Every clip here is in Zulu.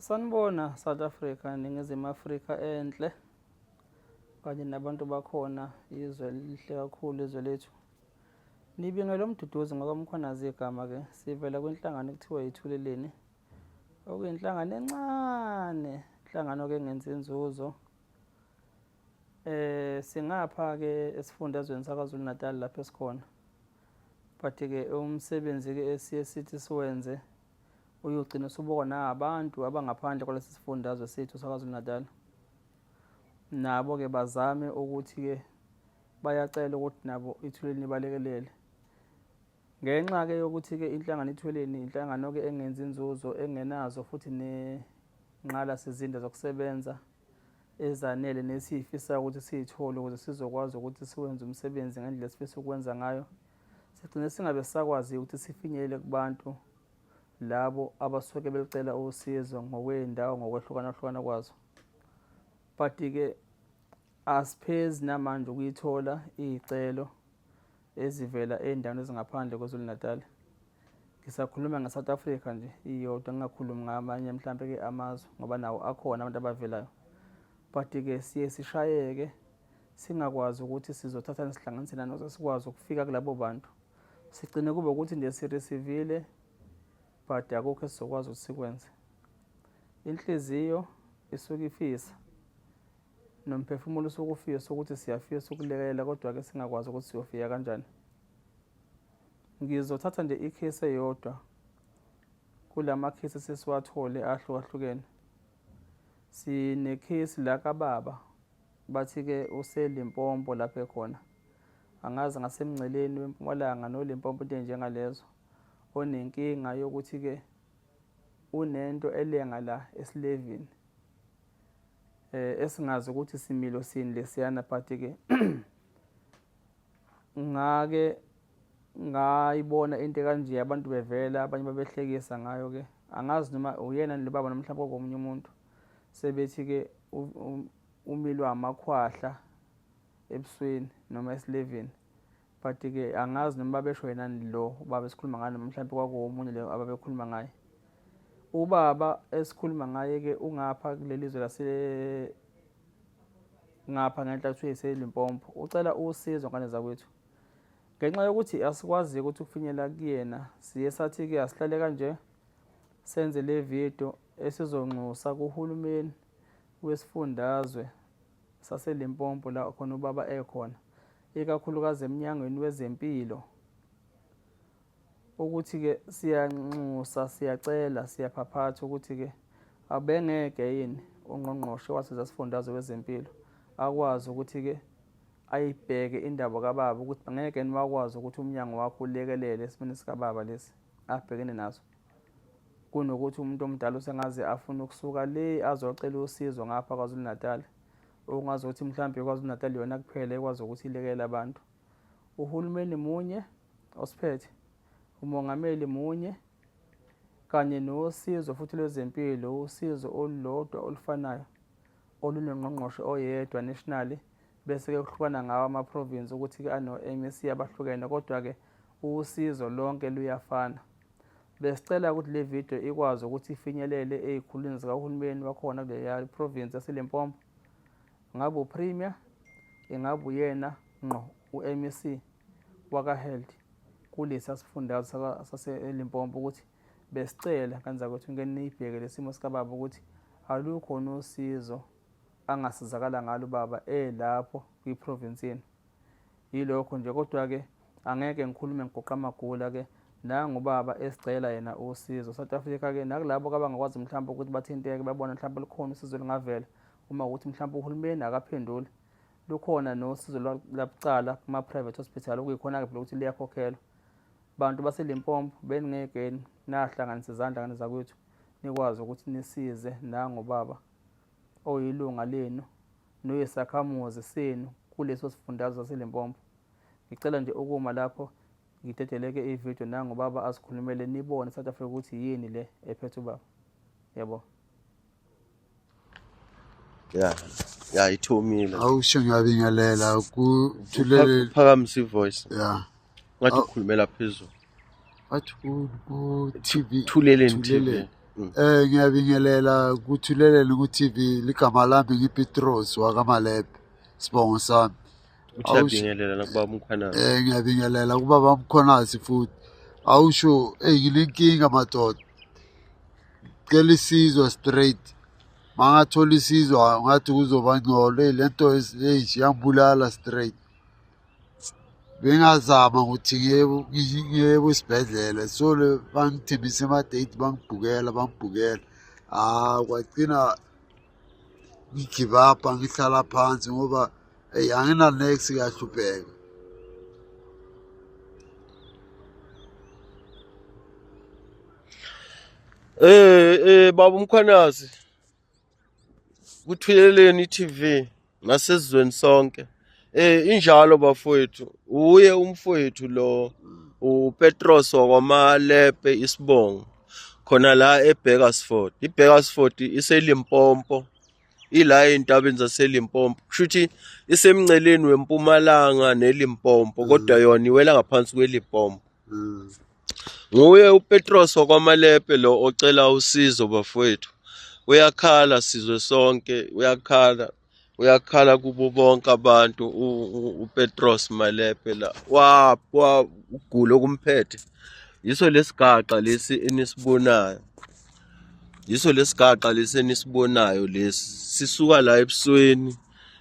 Sanibona South Africa, Ningizimu Afrika enhle. Kanye nabantu bakhona, izwe lihle kakhulu izwe lethu. Nibingelwe umduduzi ngokwamkhonazi igama ke. Sivela kwinhlangano ekuthiwa Ithuleleni. Okuyinhlangano encane, inhlangano ke engenzi inzuzo. Singapha ke esifundazweni saKwaZulu Natal lapho esikhona. But ke umsebenzi ke esiye sithi siwenze uyogcina usubukwa nabantu abangaphandle kwalesi sifundazwe sethu saKwaZulu Natal. Nabo ke bazame ukuthi ke bayacela ukuthi nabo Ithuleleni balekelele. Ngenxa ke yokuthi ke inhlangano Ithuleleni inhlangano ke engenzi inzuzo, engenazo futhi nenqala sizinda zokusebenza ezanele nesifisa ukuthi siyithole ukuze sizokwazi ukuthi siwenze umsebenzi ngendlela esifisa ukwenza ngayo. Sigcine singabe sakwazi ukuthi sifinyelele kubantu labo abasuke belicela usizo ngokwendawo ngokwehlukahlukana kwazo. But ke asiphezi namanje ukuyithola izicelo ezivela endaweni ezingaphandle kwaZulu Natal. Ngisakhuluma ngeSouth Africa nje iyodwa, ngingakhulumi ngamanye mhlambe ke amazwe ngoba nawo akhona abantu abavelayo. But ke siye sishayeke singakwazi ukuthi sizothatha nesihlanganise nanokuthi sikwazi ukufika kulabo bantu. Sigcine kube ukuthi nje sireceive but akukho esizokwazi ukuthi sikwenze. Inhliziyo isuke ifisa nomphefumulo usuke ufisa ukuthi siyafisa ukulekelela, kodwa ke singakwazi ukuthi siyofika kanjani. Ngizothatha nje icase eyodwa kulama case sesiwathole ahlukahlukene. Sine case la kaBaba bathi ke useLimpopo lapha ekhona. Angazi ngasemngceleni weMpumalanga noLimpopo into njengalezo. Onenkinga yokuthi ke unento elenga la esilevini. Esingazi ukuthi similo sini lesiyana, but ke ngake ngayibona into kanje abantu bevela abanye babehlekisa ngayo ke. Angazi noma uyena nobaba nomhlaba komunye umuntu. Sebethi ke umilwa amakhwahla ebusweni noma esilevini. But ke angazi noma besho yena lo ubaba esikhuluma ngaye noma mhlawumbe kwakuwomunye leyo ababekhuluma ngaye. Ubaba esikhuluma ngaye ke ungapha kuleli zwe lase ngapha ngenhla kuthiwa iseLimpopo. Ucela usizo ngane zakwethu. Ngenxa yokuthi asikwazi ukuthi ukufinyela kuyena, siye sathi ke asihlale kanje senze le video esizonxusa kuhulumeni wesifundazwe saseLimpopo la khona ubaba ekhona, ikakhulukazi eminyangweni wezempilo, ukuthi ke siyanxusa, siyacela, siyaphaphatha ukuthi ke abengeke yini ungqongqoshe wasezasifundazwe wezempilo akwazi ukuthi ke ayibheke indaba kaBaba ukuthi ngeke niwakwazi ukuthi umnyango wakho ulekelele esimeni sikaBaba lesi abhekene naso, kunokuthi umuntu omdala usengaze afuna ukusuka le azocela usizo ngapha kwaZulu Natal. Ungazi ukuthi mhlawumbe kwaZulu Natal yona kuphela ekwazi ukuthi ilekelele abantu. Uhulumeni munye osiphethe, umongameli munye, kanye nosizo futhi lwezempilo, usizo olulodwa olufanayo olunengqongqoshe oyedwa nationally, bese ke kuhlukana ngawo ama-province ukuthi ke ano-MEC abahlukene, kodwa ke usizo lonke luyafana. Besicela ukuthi le video ikwazi ukuthi ifinyelele ezikhulwini zikahulumeni wakhona kule province yaseLimpopo. Ngabe uPremier, ingabe uyena ngqo uMEC wakaHealth kulesi sifundazwe saseLimpopo, ukuthi besicela kanza ukuthi ngeke niyibheke lesimo sikaBaba ukuthi alukho nosizo angasizakala ngalo ubaba lapho kwiprovince yenu. Yilokho nje, kodwa ke angeke ngikhulume ngigoqa amagula ke nangubaba esicela yena usizo. South Africa ke nakulabo abangakwazi mhlawumbe ukuthi bathinteke babona mhlawumbe lukhona usizo lungavela uma ukuthi mhlawumbe uhulumeni akaphenduli. Lukhona nosizo labucala kuma-private hospital okuyikhona ke ukuthi liyakhokhelwa. Bantu baseLimpopo beningeke nahlanganisa izandla ngane zakwethu nikwazi ukuthi nisize nangubaba oyilunga lenu noyisakhamuzi senu kuleso sifundazwe saseLimpopo. Ngicela nje ukuma lapho ngiteteleke ivideo nangubaba asikhulumele nibone South Africa ukuthi yini le ephethe ubaba. Yebo. Yeah, ithomile. Awusho ngiyabingelela kuthulele Phakamisa ivoice. yeah. Ngathi ukhulumela phezulu. Wathi ku TV Thuleleni TV. ngiyabingelela kuthulelele ku-TV ligama lami ngiPetros wakaMalebe sibongo sami. Uthiyabingelela nakubaba umkhwanazi. Ngiyabingelela kubaba Mkhwanazi futhi. Awusho ngilenkinga madoda. Ngicela isizwe straight. Mangathola isizwe ngathi kuzoba ngcono lento yangibulala straight. Bengazama ukuthi ngiyebo esibhedlela so bangithembisa ama-date bangibhukela. Kwagcina ngigive up ngihlala phansi ngoba angina-next kuyahlupheka. Baba umkhwanazi. Kuthuleleni iTV nasezweni sonke. Injalo bafowethu. Uye umfowethu lo uPetros wakwaMalebe isibongo. Khona la eBekersford. iBekersford iseLimpopo. Ila entabeni zaseLimpopo. Kushuthi isemnceleni weMpumalanga neLimpopo kodwa yona iwela ngaphansi kweLimpopo. Nguye uPetros wakwaMalebe lo ocela usizo bafowethu. Uyakhala sizwe sonke, uyakhala kubo bonke abantu uPetros Malebe la. Ugula okumphethe. Yiso lesigaqa lesi enisibonayo. Lesi sisuka la ebusweni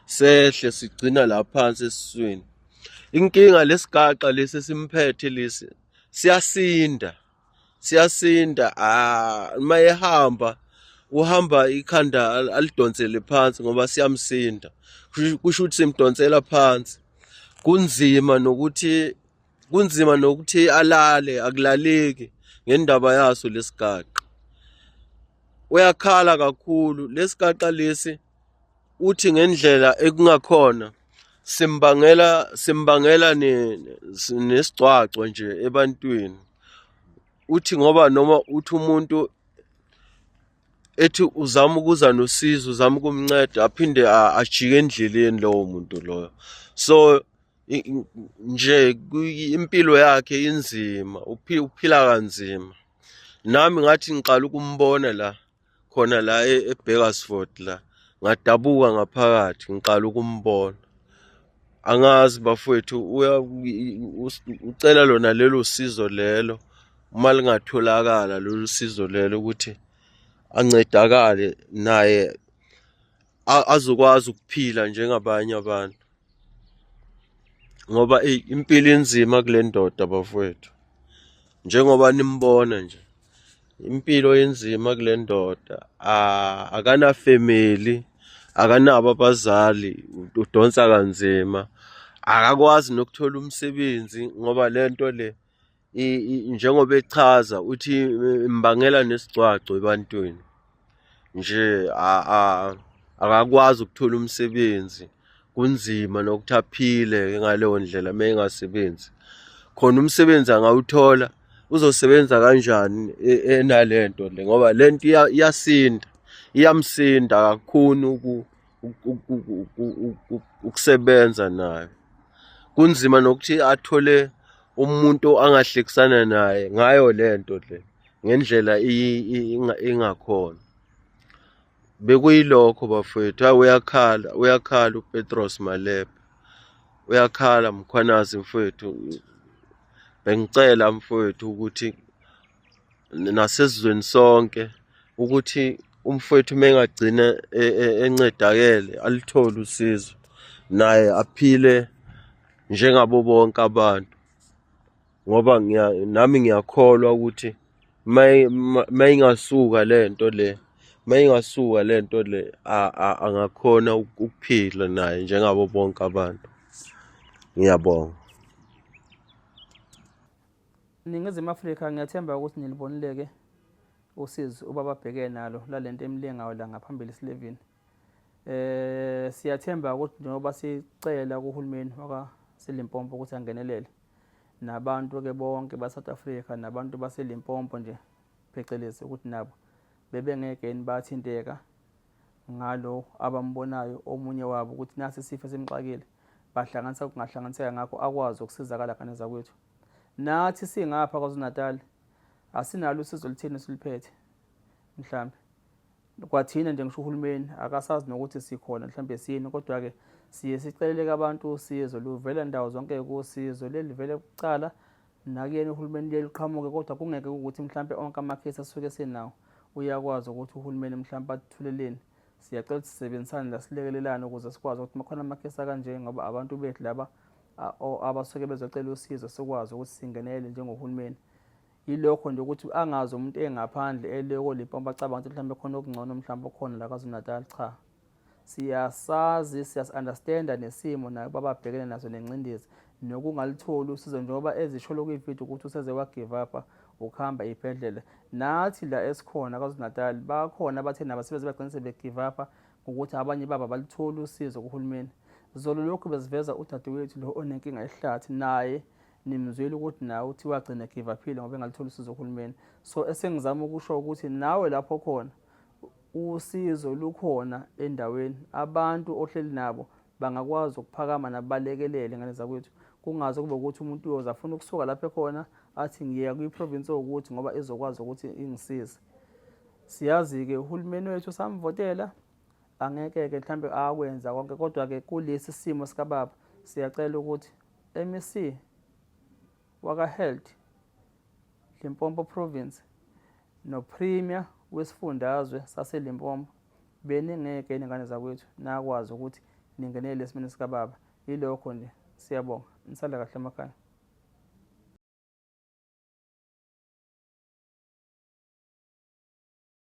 sehle sigcina la phansi esiswini. Inkinga lesigaqa lesi simphethe lesi siyasinda. Mayehamba uhamba ikhanda alidonsele phansi ngoba siyamsinda. Kusho ukuthi simdonsela phansi. Kunzima nokuthi alale akulaleki ngendaba yaso lesigaqa. Uyakhala kakhulu lesigaqa lesi uthi ngendlela ekungakhona simbangela nesicwacwa nje ebantwini. Uthi ngoba noma uthi umuntu ethi uzama ukuza nosizo uzama ukumnceda aphinde ajike endleleni lowo muntu loyo. So nje impilo yakhe inzima, uphila kanzima. Nami ngathi ngiqala ukumbona la khona la eBekersford la. Ngadabuka ngaphakathi ngiqala ukumbona. Angazi bafowethu ucela lona lelo sizo lelo uma lingatholakala lolu sizo lelo ukuthi ancedakale naye azokwazi ukuphila njengabanye abantu. Ngoba impilo inzima kule ndoda bafowethu. Njengoba nimbona nje. Impilo inzima kule ndoda. Akana family, akanabo abazali, udonsa kanzima. Akakwazi nokuthola umsebenzi ngoba lento le njengoba echaza uthi imbangela nesicwaco ebantwini. Nje akakwazi ukuthola umsebenzi. Kunzima nokuthi aphile ngaleyo ndlela mengasebenzi. Khona umsebenzi angawuthola uzosebenza kanjani enalento le ngoba lento iyasinda. Iyamsinda kakhulu ukusebenza nayo. Kunzima nokuthi athole umuntu angahlekisana naye ngayo lento le ngendlela ingakhona. Bekuyilokho bafowethu. Uyakhala uPetros Malebe. Uyakhala Mkhwanazi mfowethu. Bengicela mfowethu ukuthi nasezweni sonke ukuthi umfowethu mengagcina encedakele alithole usizo naye aphile njengabo bonke abantu. Ngoba nami ngiyakholwa ukuthi mayingasuka lento le angakhona ukuphila naye njengabo bonke abantu. Ngiyabonga. Ningizimu Afrika ngiyathemba ukuthi nilibonileke usizo ubaba abheke nalo lalento emlingayo la ngaphambili silevini. Siyathemba ukuthi njengoba sicela kuhulumeni wakaSeLimpopo ukuthi angenelele nabantu ke bonke baSouth Africa nabantu baseLimpopo nje phecelezi ukuthi nabo bebengeke bathinteka ngalo abambonayo omunye wabo ukuthi nasi isifo simxakile bahlanganisa ukungahlanganiseka ngakho akwazi ukusizakala kanye zakwethu. Nathi singapha kwaZulu-Natal asinalo usizo lithini siliphethe. mhlambe kwathina nje ngisho uhulumeni akasazi nokuthi sikhona mhlambe sini, kodwa-ke siye sicelele abantu usizo luvela ndawo zonke kusizo lelivele kucala nakuyena uhulumeni liye liqhamuke, kodwa kungeke ukuthi mhlambe onke amakhesi asuke senawo uyakwazi ukuthi uhulumeni mhlambe athuleleni. Siyacela ukuthi sisebenzisane la silekelelane ukuze sikwazi ukuthi makhona amakhesi akanje ngoba abantu bethu laba abasuke bezocela usizo sikwazi ukuthi singenele njengohulumeni. Yilokho nje ukuthi angazi umuntu engaphandle eleko Limpopo acabanga ukuthi mhlambe khona okungcono mhlambe okhona la KwaZulu-Natal. Cha, siyasazi siyasi-understanda nesimo nabo ababhekene naso nencindezi nokungalitholi usizo njengoba ezisholo kwividiyo ukuthi useze wa-give up ukuhamba ibhedlela. Nathi la esikhona KwaZulu-Natal bakhona abathe nabasebenzi bagcine sebe-give up ngokuthi abanye babo abalitholi usizo kuhulumeni. Zolo lokhu beziveza udadewethu lo onenkinga ehlathi, naye nimzwile ukuthi nawe uthi wagcina give up-ile ngoba engalitholi usizo kuhulumeni. So esengizama ukusho ukuthi nawe lapho khona usizo lukhona endaweni, abantu ohleli nabo bangakwazi ukuphakama nabalekelele ngane zakwethu. Kungaze kube ukuthi umuntu uyoze afuna ukusuka lapho ekhona athi ngiya kwi-province ukuthi ngoba ezokwazi ukuthi ingisize. Siyazi-ke uhulumeni wethu samvotela, angeke-ke mhlambe akwenza konke, kodwa-ke kulesi simo sikababa siyacela ukuthi MEC waka-Health Limpopo Province no-Premier wesifundazwe saseLimpopo beningeke nengane zakwethu nakwazi ukuthi ningenele esimeni sikababa. Yilokho nje, siyabonga. Nisale kahle emakhaya.